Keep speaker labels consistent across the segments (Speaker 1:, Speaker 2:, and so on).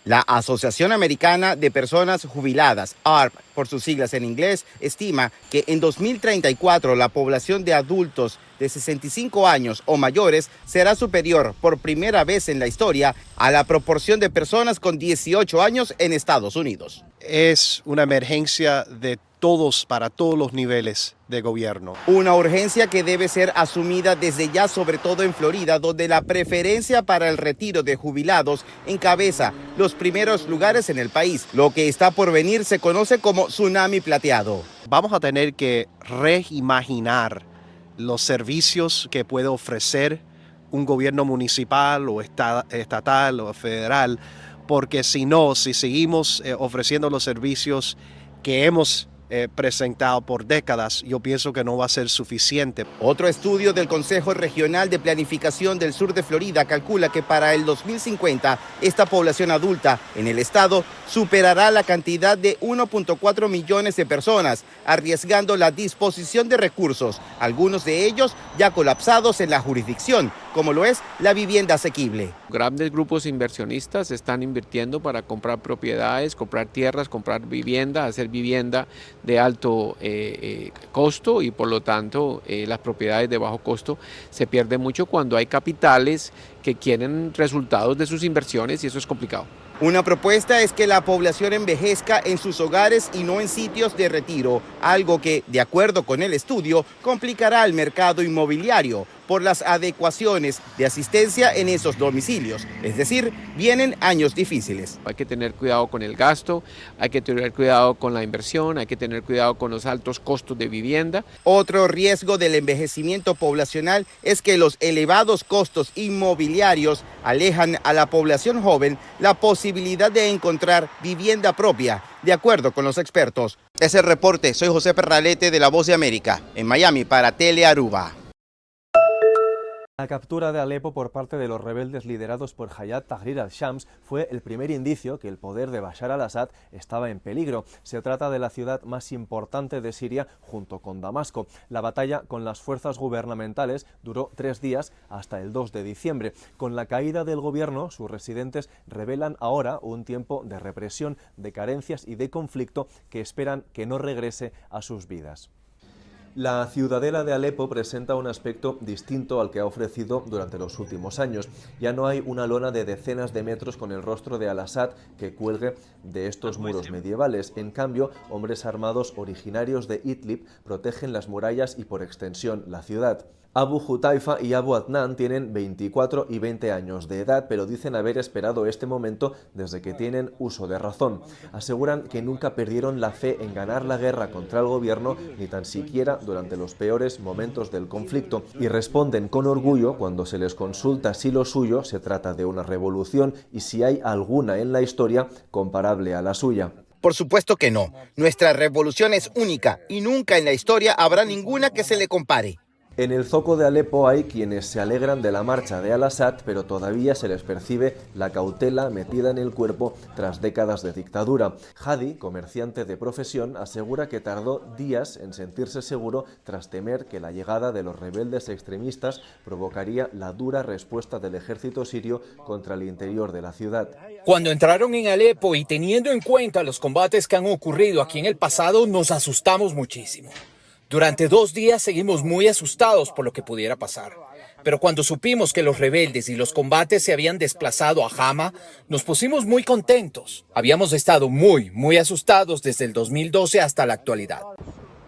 Speaker 1: La Asociación Americana de Personas Jubiladas, AARP, por sus siglas en inglés, estima que en 2034 la población de adultos de 65 años o mayores será superior por primera vez en la historia a la proporción de personas con 18 años en Estados Unidos.
Speaker 2: Es una emergencia de todos, para todos los niveles de gobierno.
Speaker 1: Una urgencia que debe ser asumida desde ya, sobre todo en Florida, donde la preferencia para el retiro de jubilados encabeza los primeros lugares en el país. Lo que está por venir se conoce como tsunami plateado.
Speaker 2: Vamos a tener que reimaginar los servicios que puede ofrecer un gobierno municipal o estatal o federal, porque si seguimos ofreciendo los servicios que hemos presentado por décadas, yo pienso que no va a ser suficiente.
Speaker 1: Otro estudio del Consejo Regional de Planificación del Sur de Florida calcula que para el 2050 esta población adulta en el estado superará la cantidad de 1.4 millones de personas, arriesgando la disposición de recursos, algunos de ellos ya colapsados en la jurisdicción, como lo es la vivienda asequible.
Speaker 3: Grandes grupos inversionistas están invirtiendo para comprar propiedades, comprar tierras, comprar vivienda, hacer vivienda de alto costo, y por lo tanto las propiedades de bajo costo se pierden mucho cuando hay capitales que quieren resultados de sus inversiones, y eso es complicado.
Speaker 1: Una propuesta es que la población envejezca en sus hogares y no en sitios de retiro, algo que, de acuerdo con el estudio, complicará el mercado inmobiliario por las adecuaciones de asistencia en esos domicilios. Es decir, vienen años difíciles.
Speaker 3: Hay que tener cuidado con el gasto, hay que tener cuidado con la inversión, hay que tener cuidado con los altos costos de vivienda.
Speaker 1: Otro riesgo del envejecimiento poblacional es que los elevados costos inmobiliarios alejan a la población joven la posibilidad de encontrar vivienda propia, de acuerdo con los expertos. Es el reporte. Soy José Perralete de La Voz de América, en Miami para Telearuba.
Speaker 4: La captura de Alepo por parte de los rebeldes liderados por Hayat Tahrir al-Shams fue el primer indicio que el poder de Bashar al-Assad estaba en peligro. Se trata de la ciudad más importante de Siria junto con Damasco. La batalla con las fuerzas gubernamentales duró 3 días hasta el 2 de diciembre. Con la caída del gobierno, sus residentes revelan ahora un tiempo de represión, de carencias y de conflicto que esperan que no regrese a sus vidas. La ciudadela de Alepo presenta un aspecto distinto al que ha ofrecido durante los últimos años. Ya no hay una lona de decenas de metros con el rostro de al-Assad que cuelgue de estos muros medievales. En cambio, hombres armados originarios de Idlib protegen las murallas y, por extensión, la ciudad. Abu Hutaifa y Abu Adnan tienen 24 y 20 años de edad, pero dicen haber esperado este momento desde que tienen uso de razón. Aseguran que nunca perdieron la fe en ganar la guerra contra el gobierno, ni tan siquiera durante los peores momentos del conflicto, y responden con orgullo cuando se les consulta si lo suyo se trata de una revolución y si hay alguna en la historia comparable a la suya.
Speaker 1: Por supuesto que no. Nuestra revolución es única y nunca en la historia habrá ninguna que se le compare.
Speaker 4: En el zoco de Alepo hay quienes se alegran de la marcha de al-Assad, pero todavía se les percibe la cautela metida en el cuerpo tras décadas de dictadura. Hadi, comerciante de profesión, asegura que tardó días en sentirse seguro tras temer que la llegada de los rebeldes extremistas provocaría la dura respuesta del ejército sirio contra el interior de la ciudad.
Speaker 5: Cuando entraron en Alepo y teniendo en cuenta los combates que han ocurrido aquí en el pasado, nos asustamos muchísimo. Durante 2 días seguimos muy asustados por lo que pudiera pasar. Pero cuando supimos que los rebeldes y los combates se habían desplazado a Hama, nos pusimos muy contentos. Habíamos estado muy asustados desde el 2012 hasta la actualidad.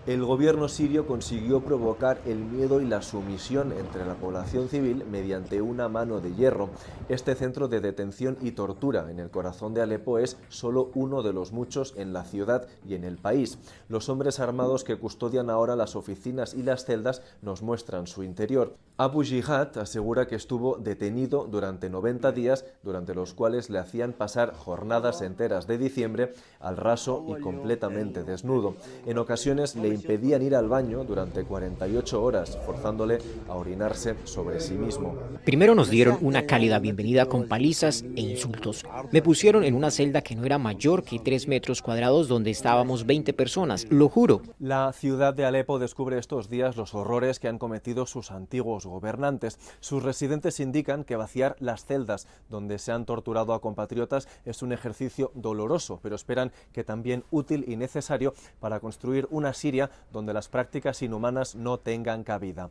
Speaker 4: El gobierno sirio consiguió provocar el miedo y la sumisión entre la población civil mediante una mano de hierro. Este centro de detención y tortura en el corazón de Alepo es solo uno de los muchos en la ciudad y en el país. Los hombres armados que custodian ahora las oficinas y las celdas nos muestran su interior. Abu Jihad asegura que estuvo detenido durante 90 días, durante los cuales le hacían pasar jornadas enteras de diciembre al raso y completamente desnudo. En ocasiones le le impedían ir al baño durante 48 horas, forzándole a orinarse sobre sí mismo.
Speaker 6: Primero nos dieron una cálida bienvenida con palizas e insultos. Me pusieron en una celda que no era mayor que 3 metros cuadrados donde estábamos 20 personas, lo juro.
Speaker 4: La ciudad de Alepo descubre estos días los horrores que han cometido sus antiguos gobernantes. Sus residentes indican que vaciar las celdas donde se han torturado a compatriotas es un ejercicio doloroso, pero esperan que también útil y necesario para construir una Siria donde las prácticas inhumanas no tengan cabida.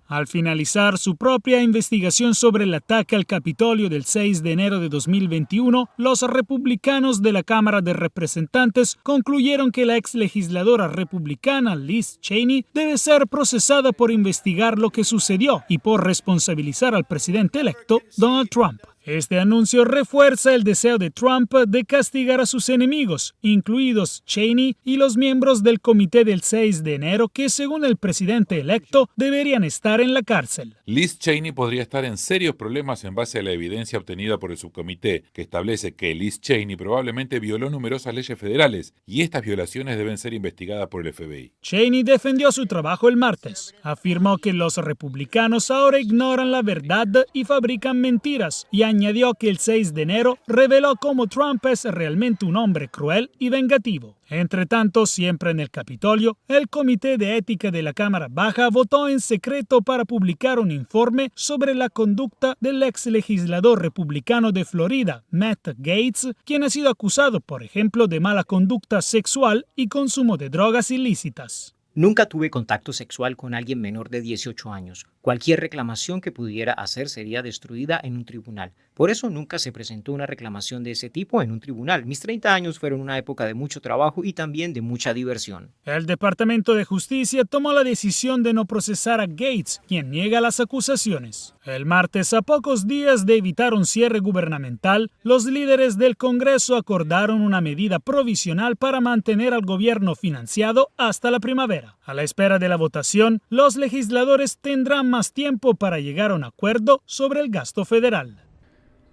Speaker 7: Al finalizar su propia investigación sobre el ataque al Capitolio del 6 de enero de 2021, los republicanos de la Cámara de Representantes concluyeron que la ex legisladora republicana Liz Cheney debe ser procesada por investigar lo que sucedió y por responsabilizar al presidente electo Donald Trump. Este anuncio refuerza el deseo de Trump de castigar a sus enemigos, incluidos Cheney y los miembros del comité del 6 de enero que, según el presidente electo, deberían estar en la cárcel.
Speaker 8: Liz Cheney podría estar en serios problemas en base a la evidencia obtenida por el subcomité, que establece que Liz Cheney probablemente violó numerosas leyes federales y estas violaciones deben ser investigadas por el FBI.
Speaker 7: Cheney defendió su trabajo el martes. Afirmó que los republicanos ahora ignoran la verdad y fabrican mentiras y añadió que el 6 de enero reveló cómo Trump es realmente un hombre cruel y vengativo. Entre tanto, siempre en el Capitolio, el Comité de Ética de la Cámara Baja votó en secreto para publicar un informe sobre la conducta del ex legislador republicano de Florida, Matt Gaetz, quien ha sido acusado, por ejemplo, de mala conducta sexual y consumo de drogas ilícitas.
Speaker 6: Nunca tuve contacto sexual con alguien menor de 18 años. Cualquier reclamación que pudiera hacer sería destruida en un tribunal. Por eso nunca se presentó una reclamación de ese tipo en un tribunal. Mis 30 años fueron una época de mucho trabajo y también de mucha diversión.
Speaker 7: El Departamento de Justicia tomó la decisión de no procesar a Gaetz, quien niega las acusaciones. El martes, a pocos días de evitar un cierre gubernamental, los líderes del Congreso acordaron una medida provisional para mantener al gobierno financiado hasta la primavera. A la espera de la votación, los legisladores tendrán más tiempo para llegar a un acuerdo sobre el gasto federal.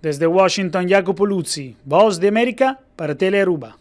Speaker 7: Desde Washington, Jacopo Luzzi, Voz de América para Telearuba.